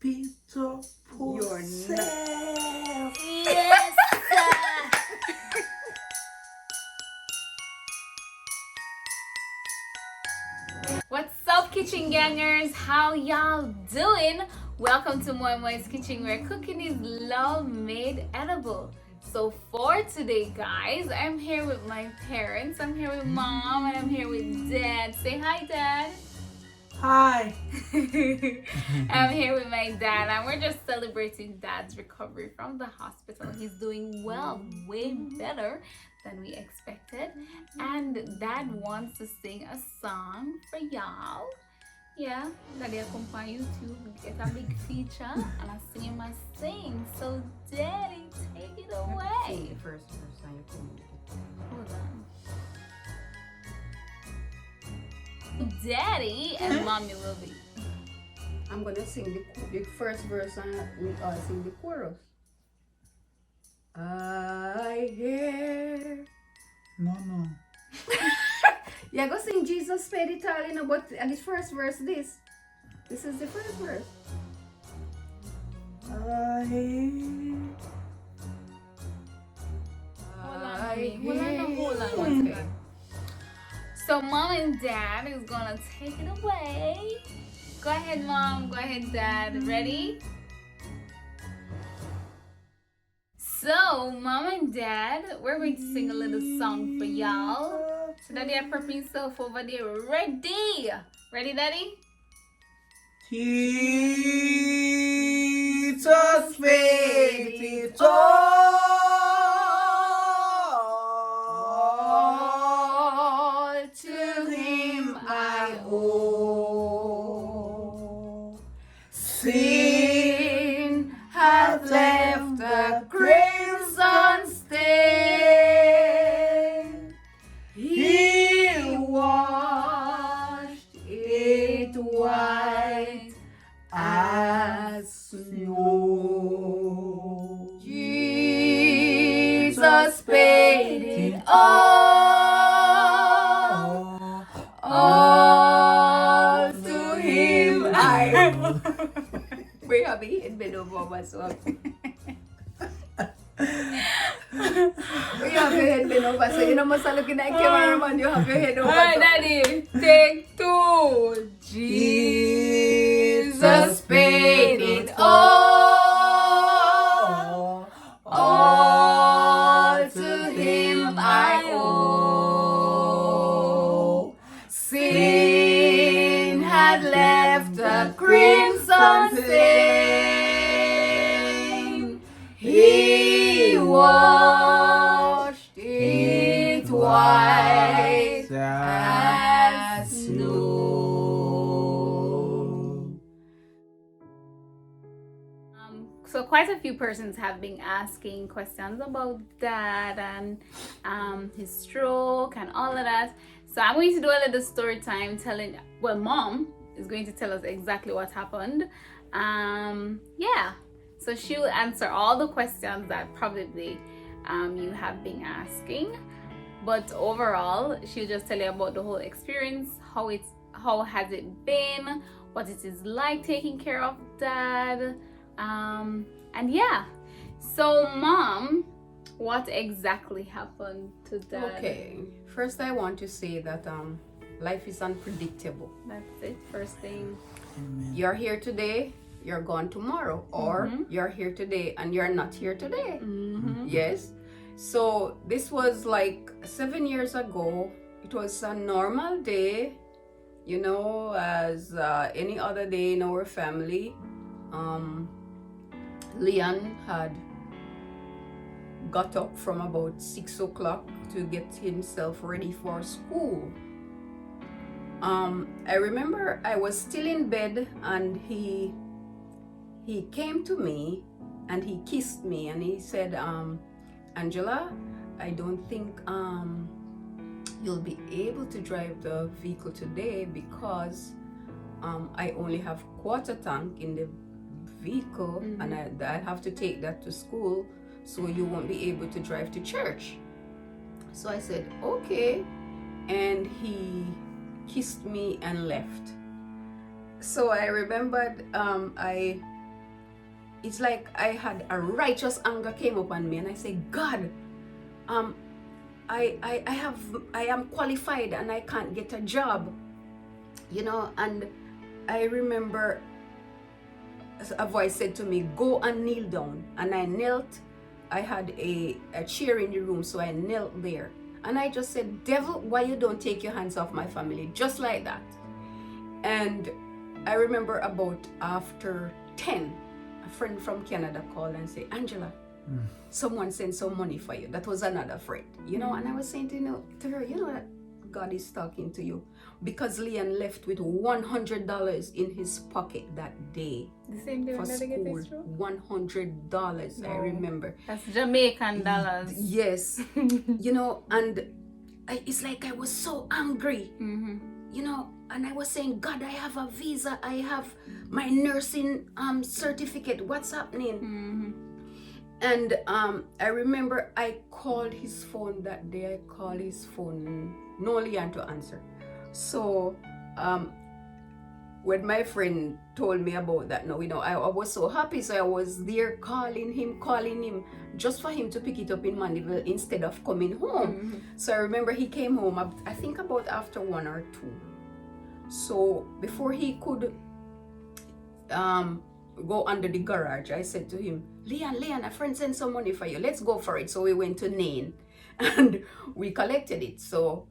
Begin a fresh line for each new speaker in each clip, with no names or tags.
Peter
You're
yourself.
Yes, What's up, kitchen gangers? How y'all doing? Welcome to Moya Moy's kitchen, where cooking is love made edible. So for today, guys, I'm here with my parents. I'm here with mom and I'm here with dad. Say hi, dad.
Hi.
I'm here with my dad, and we're just celebrating dad's recovery from the hospital. He's doing well, way better than we expected. And dad wants to sing a song for y'all. Yeah, daddy will come on YouTube, get a big feature, and I see him sing. So daddy, take it away.
The first time you come.
Hold on. Daddy and mommy will be.
I'm gonna sing the first verse and we all sing the chorus. I hear.
No.
Yeah, go sing Jesus paid it all, but the first verse this is the first verse.
I
Hold on one second. So mom and dad is gonna take it away. Go ahead, mom. Go ahead, dad. Ready? So mom and dad, we're going to sing a little song for y'all. So daddy, I prep yourself over there. Ready? Ready, daddy?
Jesus paid it all.
To him I owe. Sin hath left a crimson stain. He washed it white as snow. Jesus paid it all to him I owe. We have a head bend over myself. We have your head bend over, so you know must look in that cameraman, you have your head over.
Alright, daddy. Take two.
Jesus paid it all to him I owe. Sin had left a crimson stain. He washed it white as snow.
So quite a few persons have been asking questions about that and his stroke and all of that. So I'm going to do a little story time mom is going to tell us exactly what happened. Yeah. So she'll answer all the questions that probably you have been asking. But overall, she'll just tell you about the whole experience, how has it been, what it is like taking care of dad. And yeah. So mom, what exactly happened to dad?
Okay, first I want to say that life is unpredictable.
That's it. First thing.
You're here today, you're gone tomorrow, or you're here today and you're not here today. Yes. So this was like 7 years ago. It was a normal day, as any other day in our family. Leon had got up from about 6 o'clock to get himself ready for school. I remember I was still in bed and he came to me and he kissed me and he said, Angela, I don't think you'll be able to drive the vehicle today because I only have quarter tank in the vehicle and I have to take that to school, so you won't be able to drive to church. So I said, okay. And he kissed me and left. So I remembered I it's like I had a righteous anger came upon me, and I said, God, I am qualified and I can't get a job, you know. And I remember a voice said to me, go and kneel down. And I knelt. I had a chair in the room, so I knelt there. And I just said, devil, why you don't take your hands off my family? Just like that. And I remember about after 10, a friend from Canada called and said, Angela, someone sent some money for you. That was another friend, you know. And I was saying to her, you know that God is talking to you, because Leon left with $100 in his pocket that day
The same day
for
when they get this
school.
through?
$100, I
Wow.
remember.
That's Jamaican dollars.
Yes, you know, and it's like I was so angry, you know, and I was saying, God, I have a visa, I have my nursing certificate. What's happening? And I remember I called his phone that day. I called his phone, no Leon to answer. So when my friend told me about that, now, you know, I was so happy. So I was there calling him just for him to pick it up in Mandeville instead of coming home. So I remember he came home, I think about after 1 or 2. So before he could go under the garage, I said to him, Leon, a friend sent some money for you. Let's go for it. So we went to Nain and we collected it. So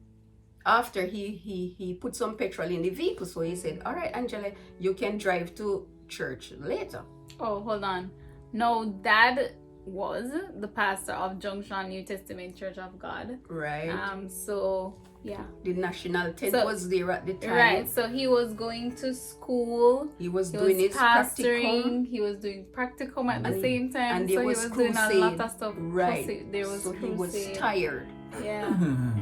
after he put some petrol in the vehicle, so he said, all right, Angela, you can drive to church later.
Oh, hold on. No, Dad was the pastor of Junction New Testament Church of God.
Right.
So yeah.
The national tent
So-
was there at the time.
Right. So he was going to school.
He was
He
doing
was
his practicum.
pastoring. He was doing practicum at the
And-
same time.
and
so
there
he
was
was doing a lot
crusade.
of stuff.
Right.
There was
so he was
crusade.
tired.
Yeah.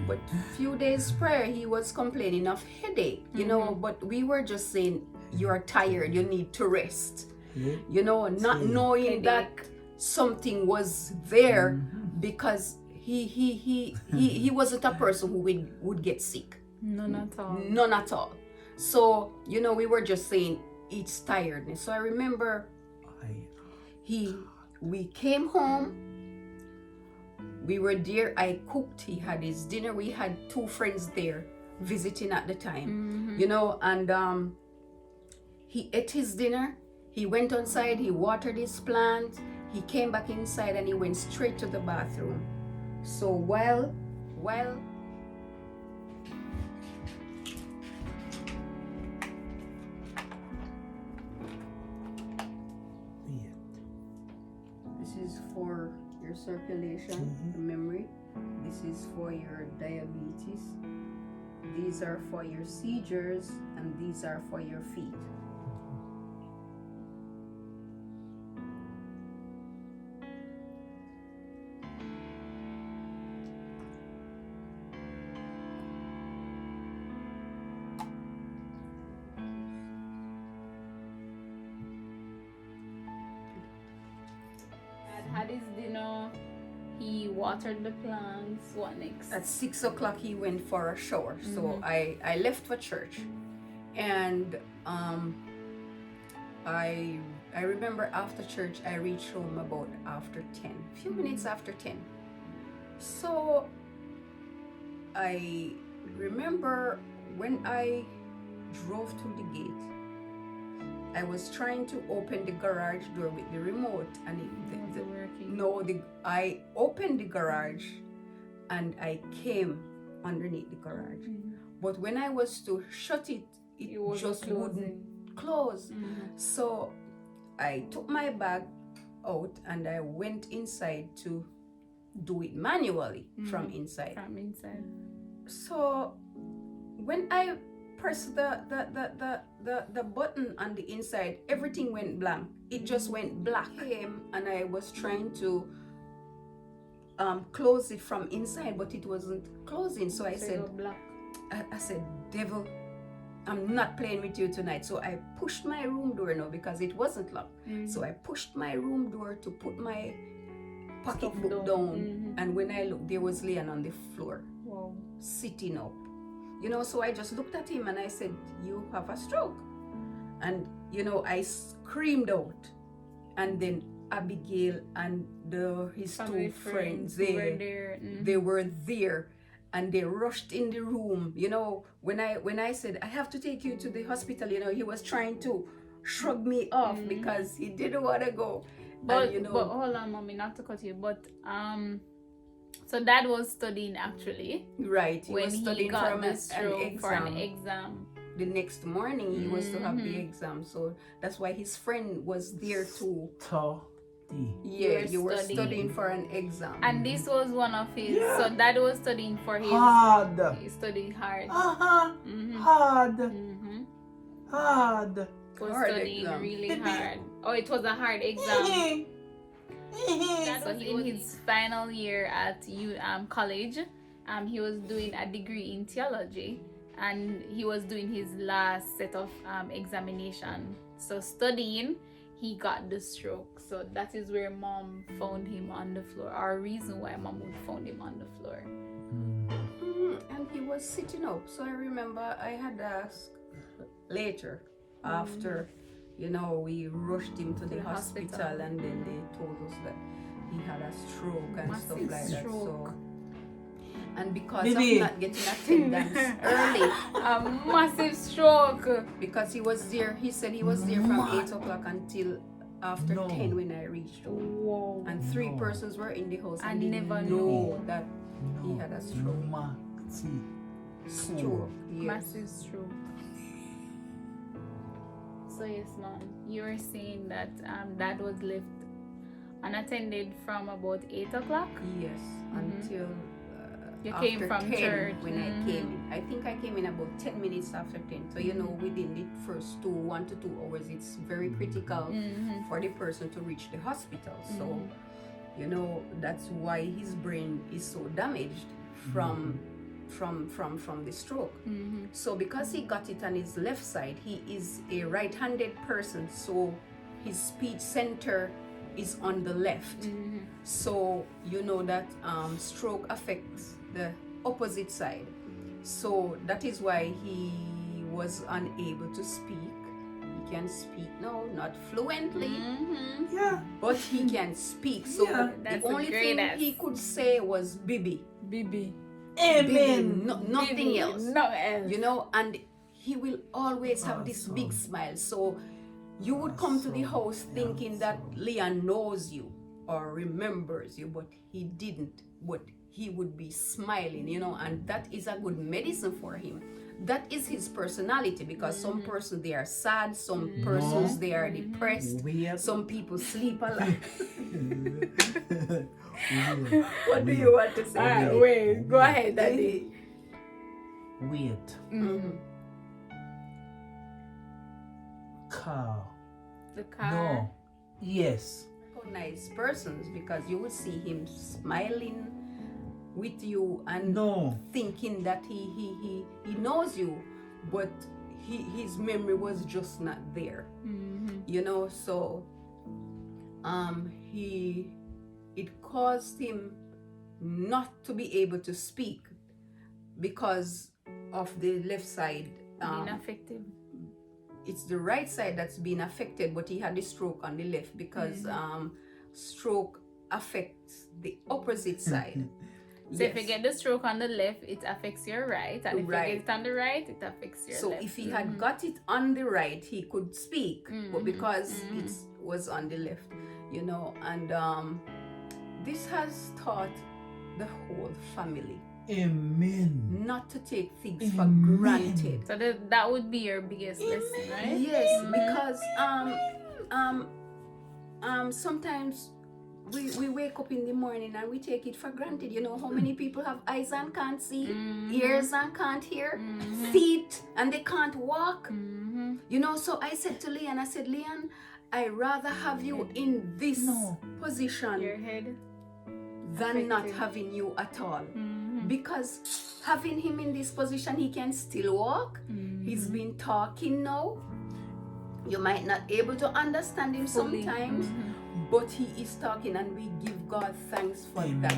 But few days prior, he was complaining of headache, you know, but we were just saying, you're tired, you need to rest. You know, not knowing that something was there, because he wasn't a person who would get sick.
None at all.
None at all. So, you know, we were just saying it's tiredness. So I remember we came home. We were there. I cooked. He had his dinner. We had 2 friends there visiting at the time, you know, and he ate his dinner. He went outside. He watered his plant. He came back inside and he went straight to the bathroom. So while this is for your circulation, the memory. This is for your diabetes. These are for your seizures, and these are for your feet.
Dad had his dinner. He watered the plants. What next?
At 6 o'clock, he went for a shower. So I left for church, and I remember after church, I reached home about after 10, a few minutes after 10. So I remember when I drove through the gate, I was trying to open the garage door with the remote, and I opened the garage and I came underneath the garage. But when I was to shut it, it just wouldn't close. So I took my bag out and I went inside to do it manually from inside. So when I pressed the button on the inside, everything went blank. It just went black. And I was trying to close it from inside, but it wasn't closing. So I said, devil, I'm not playing with you tonight. So I pushed my room door now because it wasn't locked. So I pushed my room door to put my pocketbook down. And when I looked, there was Leon on the floor, sitting up. You know, so I just looked at him and I said, you have a stroke. And, you know, I screamed out. and then Abigail and his
Family
two friends,
who were there.
they were there, and they rushed in the room. You know, when I said I have to take you to the hospital, you know, he was trying to shrug me off because he didn't want to go.
But
and, you know,
but hold on, mommy, not to cut you, but so Dad was studying actually
right, he
when
was
he
studying
got
from
the stroke for an exam.
The next morning he was to have the exam, so that's why his friend was there too. Yeah, you were studying for an exam.
And this was one of his. So Dad was studying for his.
Hard.
He studied hard.
Hard. Hard.
Was
Hard
studying
exam.
really hard. Oh, it was a hard exam. So in his final year at college, he was doing a degree in theology, and he was doing his last set of examination. So studying, he got the stroke. So that is where Mom found him on the floor, or a reason why Mom would found him on the floor.
And he was sitting up. So I remember I had asked later, after, you know, we rushed him to the hospital, and then they told us that he had a stroke and stuff like that. So, and because of not getting attendance early,
A massive stroke.
because he was there, he said he was there from 8 o'clock until after 10 when I reached home.
Whoa.
And 3 persons were in the house
I
and didn't
never
know
knew.
that he had a stroke. Stroke, yes.
Massive stroke. So yes, Mom, you were saying that Dad was left unattended from about 8 o'clock.
Yes, until
You
after
came from
10
church.
when I came in. I think I came in about 10 minutes after 10. So, you know, within the first 1 to 2 hours, it's very critical for the person to reach the hospital. So, you know, that's why his brain is so damaged from the stroke. So because he got it on his left side, he is a right-handed person, so his speech center is on the left. So you know that stroke affects the opposite side. So that is why he was unable to speak. He can speak now, not fluently, but he can speak. So
That's
the only
the
thing
greatest.
he could say was Bibi.
Bibi.
Amen.
Nothing else.
No else.
You know, and he will always have this big smile. So you would come to the house thinking that Leon knows you or remembers you, but he didn't. But he would be smiling, you know, and that is a good medicine for him. That is his personality, because some persons they are sad, some persons they are depressed, some people sleep a lot. What do you want to say?
Wait, go ahead, Daddy.
Wait. Car.
The car.
No. Yes.
Nice persons, because you would see him smiling with you and thinking that he knows you, but his memory was just not there. You know, so it caused him not to be able to speak because of the left side
being affected.
It's the right side that's been affected, but he had the stroke on the left because stroke affects the opposite side.
So if you get the stroke on the left, it affects your right, and if you get it on the right, it affects your left.
So if he had got it on the right, he could speak, but because it was on the left, you know, and this has taught the whole family.
Amen.
Not to take things for granted.
So that would be your biggest lesson, right?
Yes, because sometimes we wake up in the morning and we take it for granted. You know how many people have eyes and can't see, ears and can't hear, feet and they can't walk. You know, so I said to Leon, I said, Leon, I rather have you in this position
Your head
than not having you at all. Because having him in this position, he can still walk. He's been talking now. You might not able to understand him sometimes, but he is talking, and we give God thanks for that.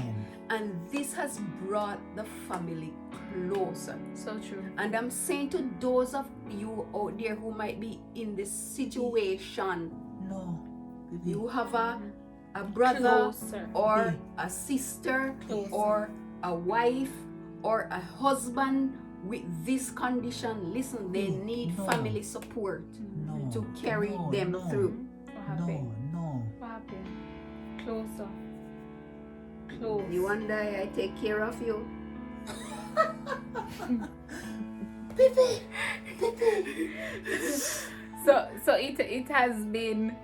And this has brought the family closer.
So true.
And I'm saying to those of you out there who might be in this situation, You have a brother
Closer.
or a sister
Closer.
or a wife or a husband with this condition. Listen, they need
No.
family support
No.
to carry
No,
them
no.
through.
What happened?
No.
What happened? Closer. Close.
You wonder I take care of you?
So it has been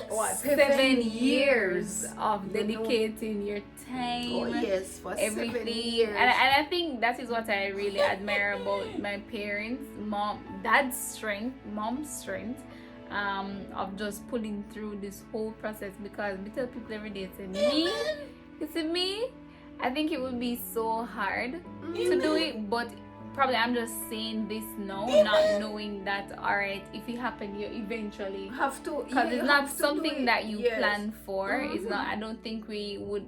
what 7 years of
You know.
dedicating your time.
Oh yes, for 7
Everything,
years.
and I think that is what I really admire about my parents, dad's strength, mom's strength, of just pulling through this whole process. Because we tell people every day, me, I think it would be so hard to do it, but probably I'm just saying this now, not knowing that alright, if it happen, you eventually
have to,
because
you
it's not
have to do
something
it.
that you
Yes.
plan for. It's not. I don't think we would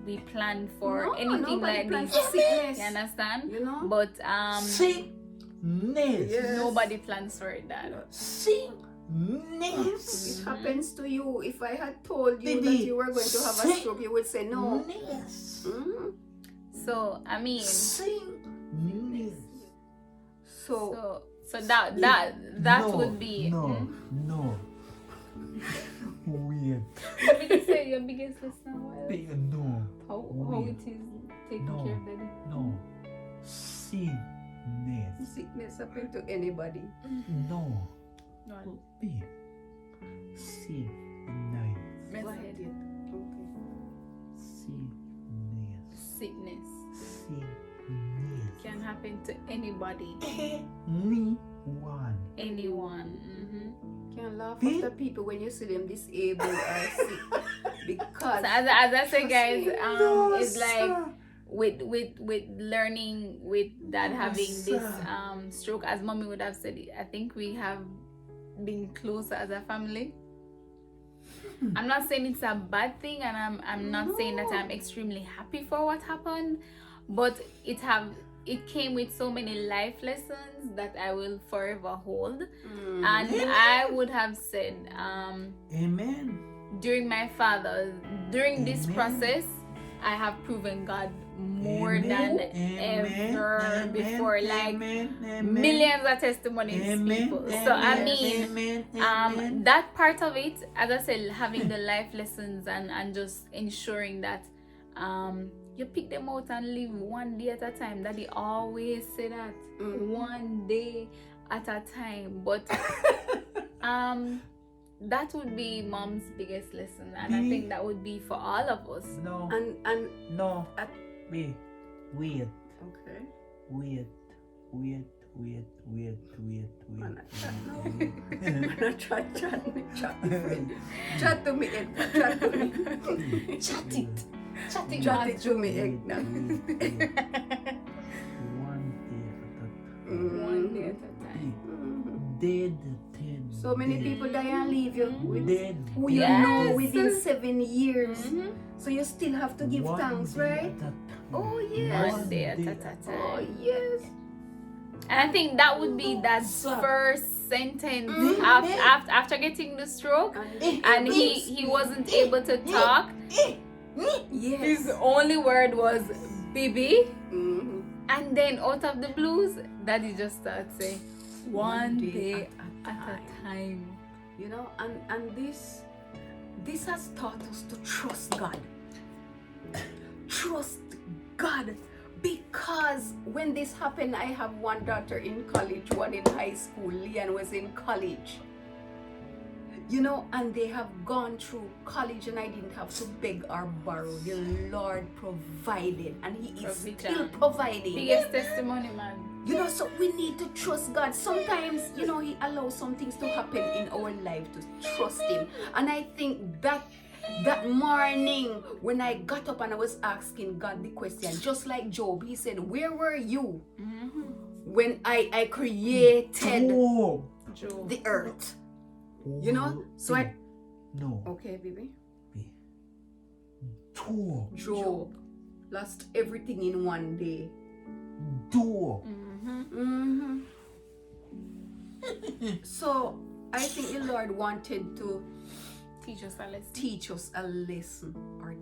we plan for
No,
anything
nobody
like
plans
this.
for sickness.
You understand?
You know?
But
Sickness.
Yes.
nobody plans for it, Dad.
It
Sickness.
happens to you. If I had told you that
Baby,
you were going to have a stroke, you would say no.
Sickness.
Mhm.
So I mean,
Sickness.
So
so that
No,
would be.
No. Weird.
What did you say? Your biggest lesson?
No.
How
Weird.
it is taking
No.
care of Daddy?
No. Sickness.
sickness happen to anybody.
No.
No.
Be. Sickness.
Go
Go
ahead.
ahead. Okay.
Sickness.
Sickness
Sickness.
can happen to anybody,
Anyone.
anyone.
Can't laugh
Be-
after people when you see them disabled or sick because
So as I say, guys,
No,
it's like
sir.
with learning with dad having this
sir.
stroke, as mommy would have said it, I think we have been closer as a family. I'm not saying it's a bad thing, and I'm not saying that I'm extremely happy for what happened, but it came with so many life lessons that I will forever hold. And I would have said
Amen.
during this
Amen.
process, I have proven God more
Amen.
than
Amen.
ever
Amen.
before, like
Amen. Amen.
millions of testimonies,
Amen.
people. So I
Amen.
mean,
Amen. Amen.
that part of it, as I said, having the life lessons and just ensuring that you pick them out and live one day at a time. Daddy always say that, one day at a time. But that would be mom's biggest lesson, and I think that would be for all of us.
No.
and
No.
at-
Be. Wait.
okay.
Wait.
Man, I chat now. Man, I chat to me, Edgar. Chat to me.
Chat it. Chat it,
Chat it to me, Edgar.
One day at a time.
Dead.
So many people die and leave you with
Dead.
who you
Yes.
know within 7 years.
Mhm.
So you still have to give thanks, right? Oh yes.
One day at a
Oh
time.
yes.
And I think that would be that first sentence after getting the stroke, and he wasn't able to talk.
Yes.
His only word was "baby,"
Mhm.
and then out of the blues, Daddy just started saying, "One day at a time."
You know, and this has taught us to trust God. Trust God. Because when this happened, I have one daughter in college, one in high school. Leanne was in college. You know, and they have gone through college, and I didn't have to beg or borrow. The Lord provided, and He is
Provision.
still providing.
Biggest testimony, man.
You know, so we need to trust God. Sometimes, you know, He allows some things to happen in our life to trust Him. And I think that morning when I got up and I was asking God the question, just like Job, he said, where were you when I created
Oh.
Joe.
the earth? You know, so I...
No.
Okay, baby.
Be. Door.
Job lost everything in one day.
Door.
Mm-hmm. So I think the Lord wanted to
Teach us a lesson.
teach us a lesson, or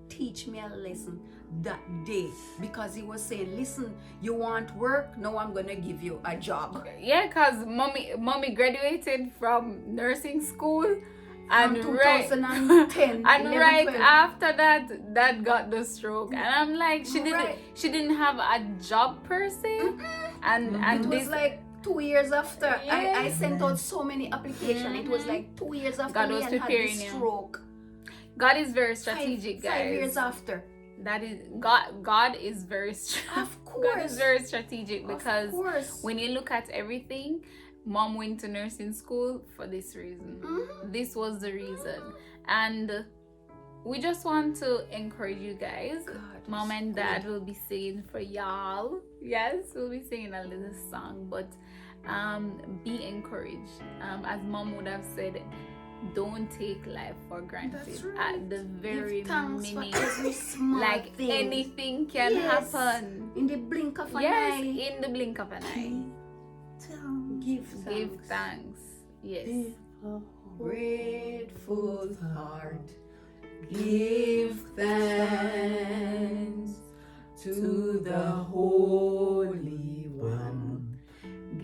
teach me a lesson that day, because he was saying, listen, you want work, now I'm gonna give you a job.
Yeah, because mommy graduated from nursing school, and
From
right
2010,
and
11,
right
12.
after that, dad got the stroke, and I'm like, she
Right.
didn't have a job per se, and
It was
this
like 2 years after. I
Yeah.
sent out so many applications. It was like 2 years after
God
me
was
and had
preparing
the
you.
stroke.
God is very strategic, guys.
5 years after.
That is God is very
Of
God is
course.
very strategic, because
Of course.
when you look at everything, mom went to nursing school for this reason.
Mhm.
This was the reason. And we just want to encourage you guys.
God
Mom
is
and dad
good.
will be singing for y'all. Yes, we'll be singing a little song, but be encouraged. As mom would have said, don't take life for granted.
That's right.
At the very
Give thanks for
minute,
every small
like
thing.
anything can
Yes.
happen.
In the blink of an
Yes,
eye.
in the blink of an eye.
Give thanks.
Give thanks. Yes.
Grateful heart, give thanks to the Holy One.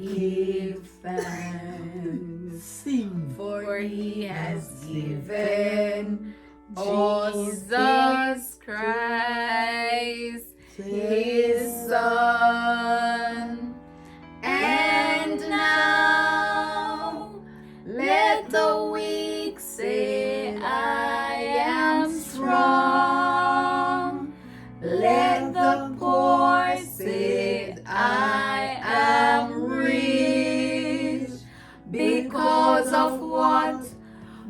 Give thanks,
Sing.
for He has given
Jesus Christ,
His Son. And now let the weak say, I am strong. Let the poor say, I am rich, because of what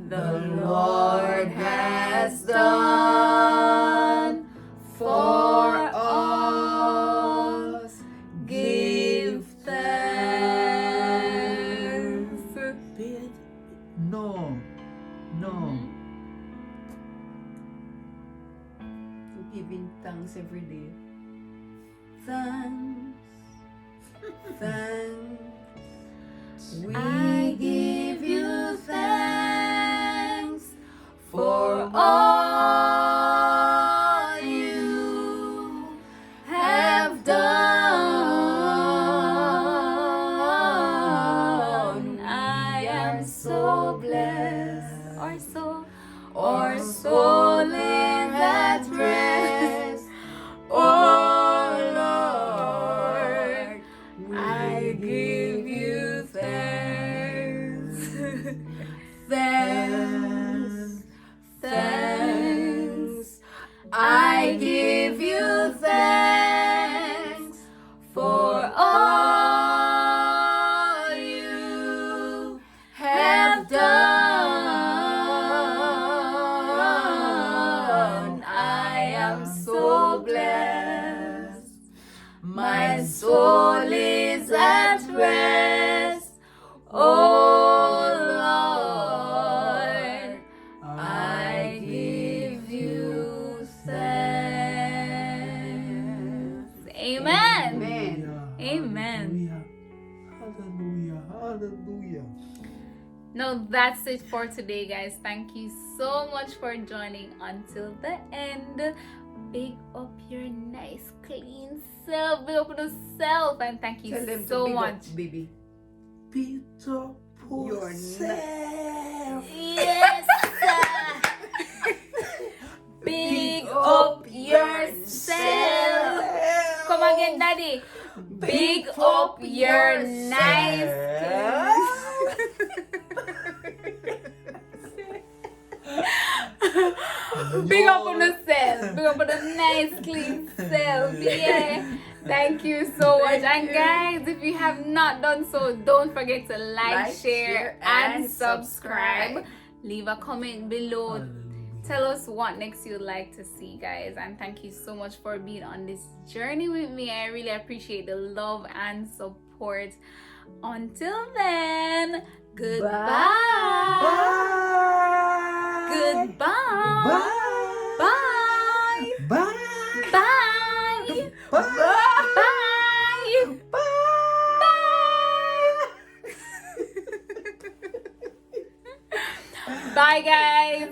the Lord has done for us. Give thanks.
No.
Giving thanks every day. Thanks. We give you thanks for all you have done. I am so blessed, or soul in that rest. Oh Lord, I give you thanks. Thanks. I give you thanks for all you have done. I am so blessed. My soul is at rest. Oh Lord, I give you thanks.
Amen.
Amen.
Amen.
Hallelujah.
No, that's it for today, guys. Thank you so much for joining until the end. Big up your nice, clean self. Big up yourself, and thank you
Tell them
so
to big
much.
up, baby.
Beat up
You're
yourself.
Yes, sir. Big up yourself. Come again, daddy. Big up your nice, big up on yourself. Big up on the nice, clean self. Yeah. Thank you so much. And guys, if you have not done so, don't forget to like, share, and subscribe. Leave a comment below. Tell us what next you'd like to see, guys. And thank you so much for being on this journey with me. I really appreciate the love and support. Until then, goodbye. Goodbye. Bye.
Bye.
Bye.
Bye.
Bye, guys.